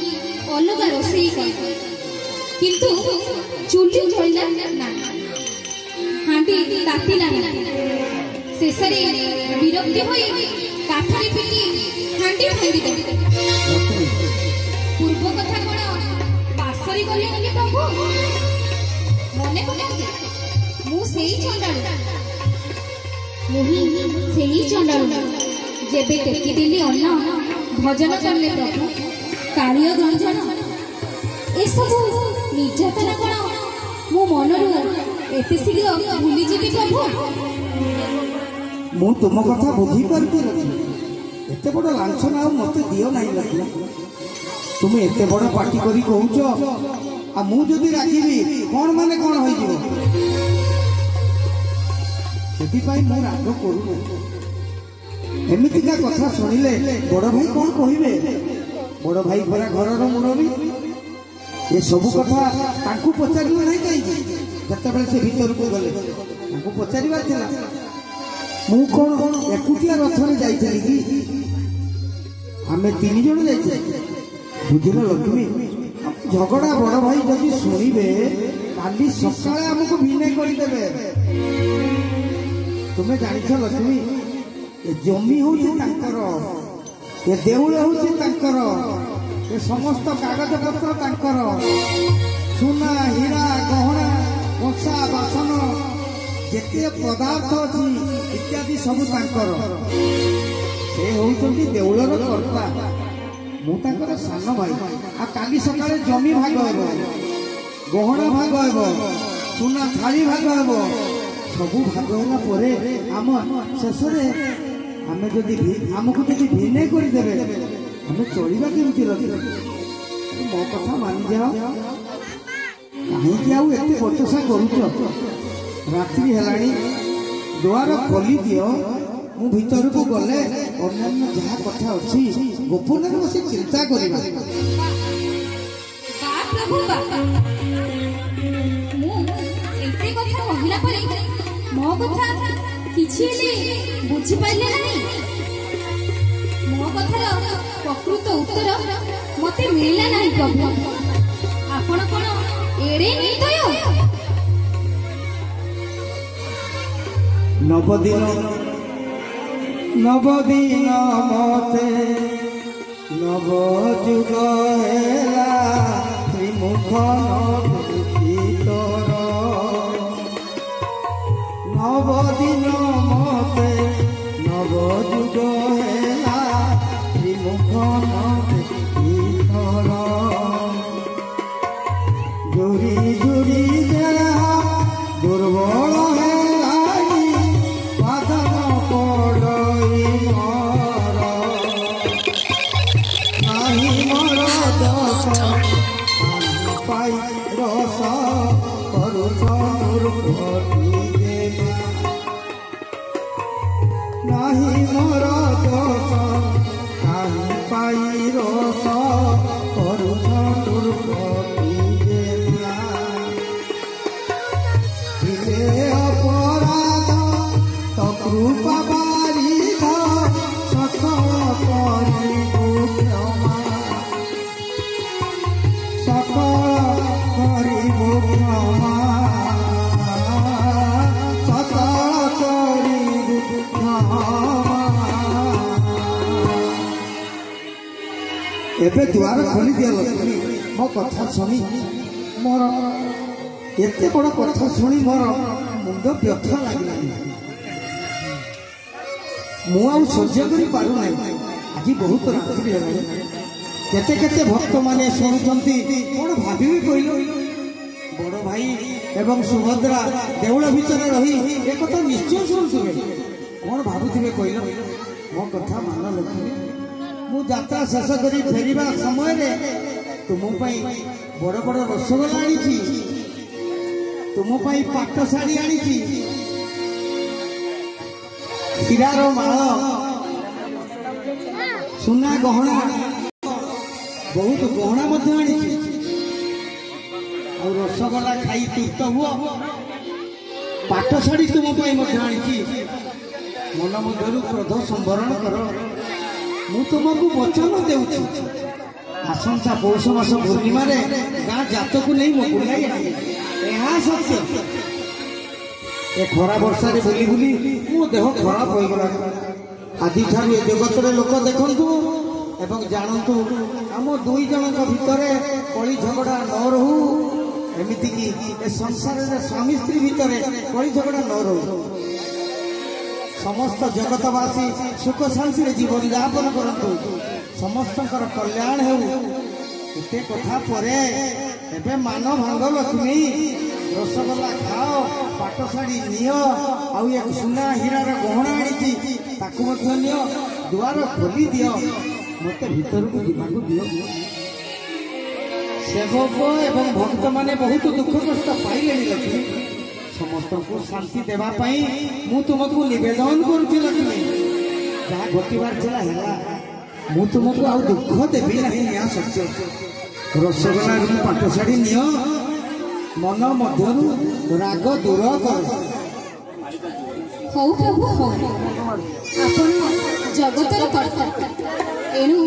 S2: अलग रोषे किंतु चूली जलला ना हांडी तातिला शेष विरक्ति होई काठरी पिटी हांडी भांगी दे। पूर्व कथा कौन बासरी गली गली प्रभु मने पड़े मु सेई चंडालु चंडालु जेबे टेकी देली अन्न भजन करले प्रभु कालिय गंजन ए सब निर्यातना कौन मो मनरू एते शीघ्र भूली जीवी प्रभु।
S1: मु तुम कथा बुझी पारि एते बड़ लांछना मते दियो नहीं लगे। तुम एते बड़ पार्टी करी कहूच आ मु जदि रागिबी कौन माने कौन होई जीवो सेति पाई मु राग करू एमितिका कथा सुनिले बड़ भाई कौन कहिबे। बड़ भाई परा घरर मुरबी ये सब कथा तांकु पचारियो नहीं कहि जतबेले से भीतर को गले तांकु पचारिबा थिला मु कौन एकुटिया रथरे जाइछली कि आमे तीन जण जाइछे बुझिल लक्ष्मी। झगड़ा बड़ भाई जदि शुणिबे काली सकाळे हमको भिने करदेवे। तुम्हें जानिछ लक्ष्मी ये जमी होउछि तांकर ये देउळ होउछि तांकर ये समस्त कागज पत्र तांकर सुना हीरा गहना कंसा बासन जेते पदार्थ अछि इत्यादि सब तांकर से होउछन्ति देउळर कर्ता मु तांकर सान भाई आ काली सकाळे जमी भाग हेबो गहना भाग हेबो सुना थाली भाग हेबो सबू भाग होला परे आम शेष आमे जदि आमको जदि भिने करदेवे आमे चलिबा केमति लगे। मो कथा मानि जाओ कहीं आउ एते बचसा करूछ रात्रि हेलाणी द्वार खोली दियो मु भीतर को गले अन्यान्य जहा कथा अछि गोपन रे बसी चिंता करिबा।
S2: प्रभु बाबा मु एते कथा कहला परे मो कथा किछि ले बुझी पाइले नहीं। मो कथार प्रकृत उत्तर मते मिलला नहीं प्रभु आपण कोन एड़े निर्दय।
S1: नवदिन मते नव जुग हेला त्रिमुख भीतर नवदिन मते नव जुग हेला त्रिमुख भीतर झुरी झुरी देहा दुर्बल नहीं मोर दोष कहीं पाई रोष अपराध तो कृपा बारिध सकल करिबु क्षमा सकल करिबु क्षमा एबे द्वार खोली दिया लक्ष्मी मो कथा शुणी मोर एते बड़ कथा शुणी मोर मुंड व्यथ लगे मु सह्य कर पार ना। आज बहुत रात्रि है केते केते भक्त माने शुणुचंती कौन भाभी कहल बड़ भाई एवं सुभद्रा देउल भितर रही एक कथा निश्चय शुणुवे कौन भावुवे कहल मो कथा मान लक्ष्मी मु यात्रा शेष करी फेरिबा समय रे तुम बड़ बड़ रसगोला आनी तुम पाट शाढ़ी आनी हीरार माल सुना गहना बहुत गहना आनी रसगोला खाई तीर्थ हुआ पाट शाढ़ी तुम आनी मन मध्य क्रोध संवरण कर मु तुमको वचन देउछि आसंता पौष मास पूर्णिमा गाँ जात को नहीं मो बुलाई यहाँ सत्य ए खरा वर्षा बुली बुली मो देह खराब हो गला आदि ठार ए जगत लोक देखु एवं जानतु आम दुई जन भितर कली झगड़ा न रहू एमती कि ए संसार स्वामी स्त्री भितर कली झगड़ा न रहू समस्त जगतवासी सुख शांति जीवन यापन करतु समस्त कल्याण होते कथा परे एबे मान भांग लक्ष्मी रसगोला खाओ पाट शाढ़ी नियो आउ एक सुना हीरार गहना आनी ताकू नियो दुआर खोली दियो मत भीतर को जीवाक दियो सेवक एवं भक्त माने बहुत दुख कष्ट पाइले लक्ष्मी समस्त को शांति देवा पाई मु तुमको निवेदन करुची लक्ष्मी जहाँ घटवार चला है मु तुमको आउ दुख देवी नहीं यहाँ सत्य रसगोला पाट शाढ़ी नियो मन मध्य राग दूर कर
S2: हौ प्रभु हौ आपण जगतर कर्ता एणु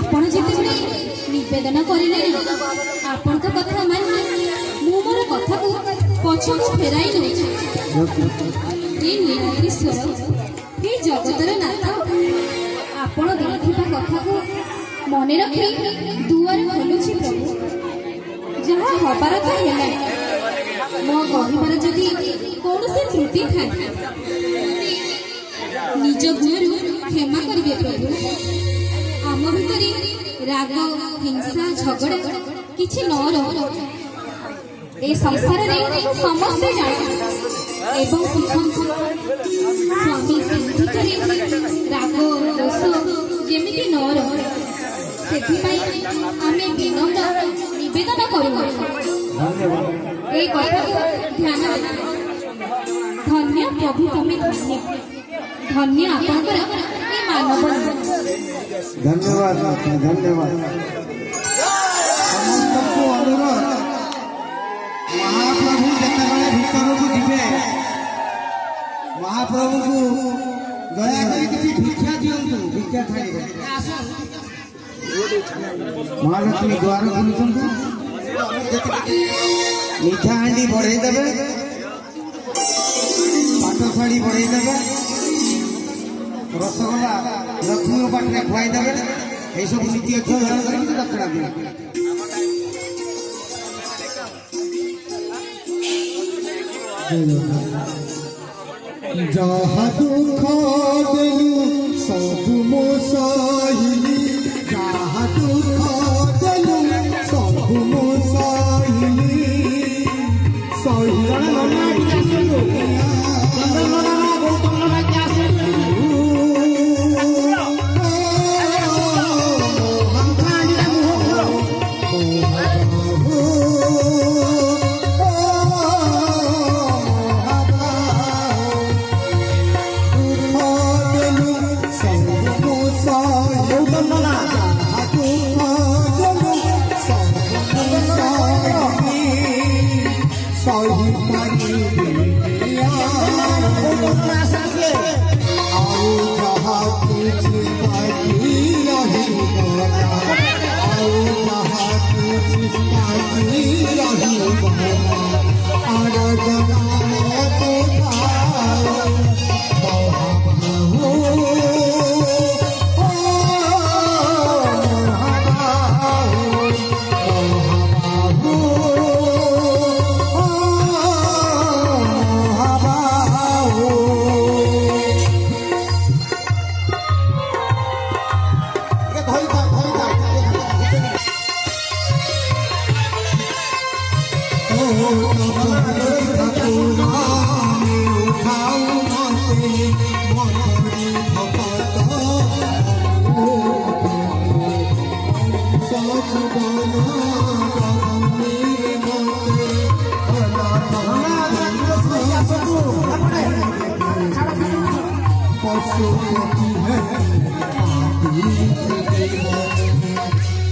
S2: आपण जेतेबेले निवेदन करिले आपण तो कथा मानि मु मोर कथा को पछको फेराई नउछि ए नीलाद्रीश्वर ए जगतर नाथ आपण देखिबा कथा को मन रखी दुआर खोलुछि प्रभु जहाँ हबार तो है मो कहबार जदि कौन से त्रुटि थाए निज गुणरू क्षमा करिवे प्रभु आम भितरे राग हिंसा झगड़ा किछि न रहो ए संसार रे समस्ते जाने एवं शिखंत स्वामी भितरे राग दोष जेमिति न रहो सेथिपाई आमे विनम्र निवेदन करू ए कथा ध्यान धन्य प्रभु तमे धन्य धन्य आपनकर ए मानव
S1: धन्यवाद धन्यवाद समस्त को अनुरोध महाप्रभु जितेबाला भीतर को जीवे महाप्रभु को दया कर किसी भिक्षा दियंतु भिक्षा खाइबे महालक्ष्मी द्वार खुलुचंतु मीठा हांडी बढ़ाई देवे पाट शाढ़ी बढ़ाई देवे रसगोला लक्ष्मी पाटे खुआई देवे ये सब नीति अच्छे धारण करके दक्षिणा दिए
S3: जहाँ दुख देलु सब मो सहिली जहाँ दुख देलु सब मो सहिली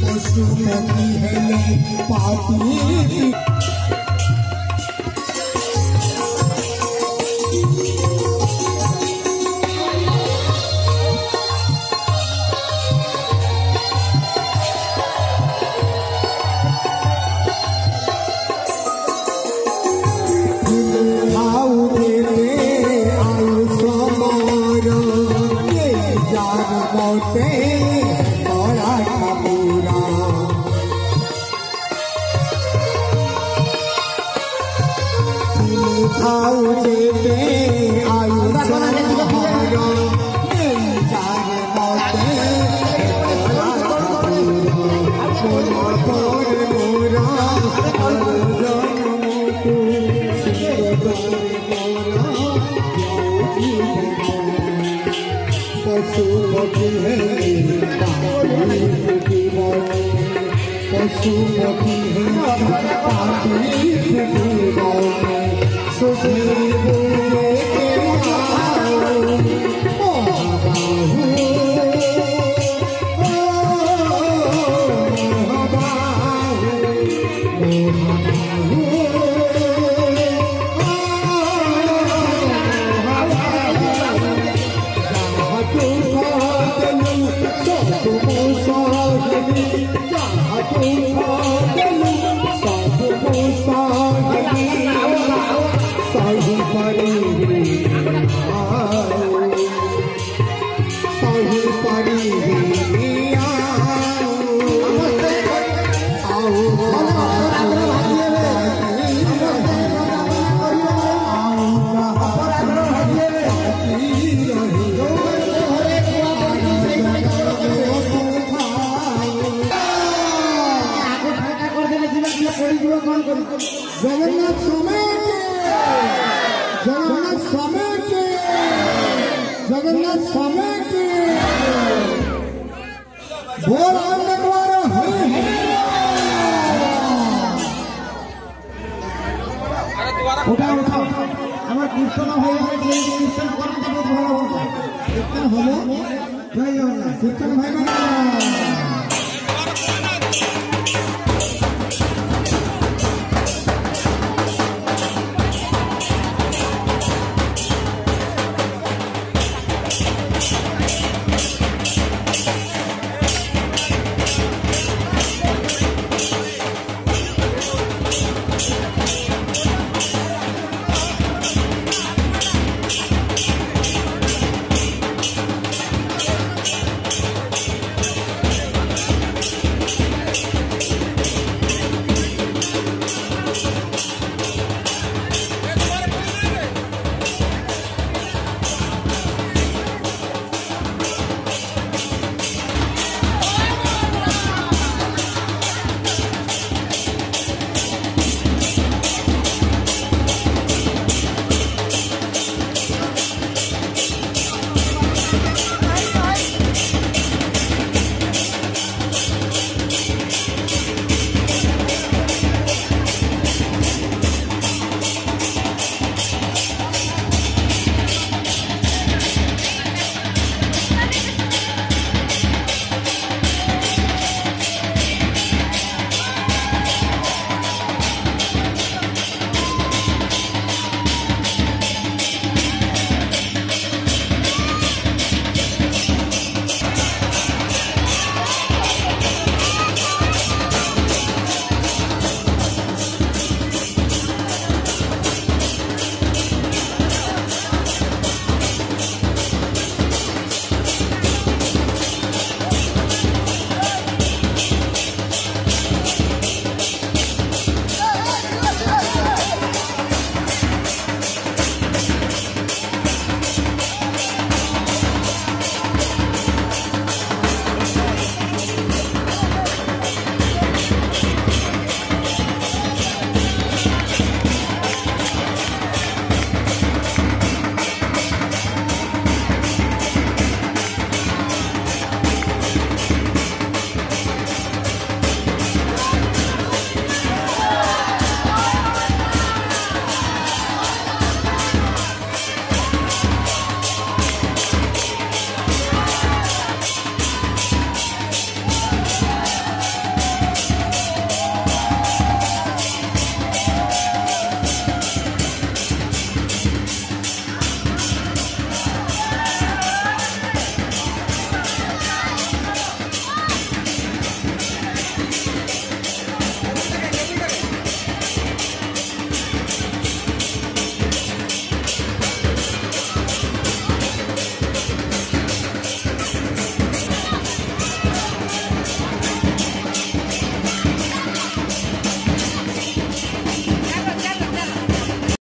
S3: पशुपति है पापी ଆଉ ଯେତେ ଆୟୁଷ ହର ନେଇ ଯାଏ ମତେ ଏକଲା ଠାକୁର ପରେ ମୋର ଜନ୍ମକୁ पशुपति है पशुपति है जगन्नाथ समय के बोल अंधकार उठाओ আমার কীর্তন হয়ে গেছে কীর্তন করতে বহুত ভালো হতো কীর্তন হলো জয় জগন্নাথ কীর্তন হয় না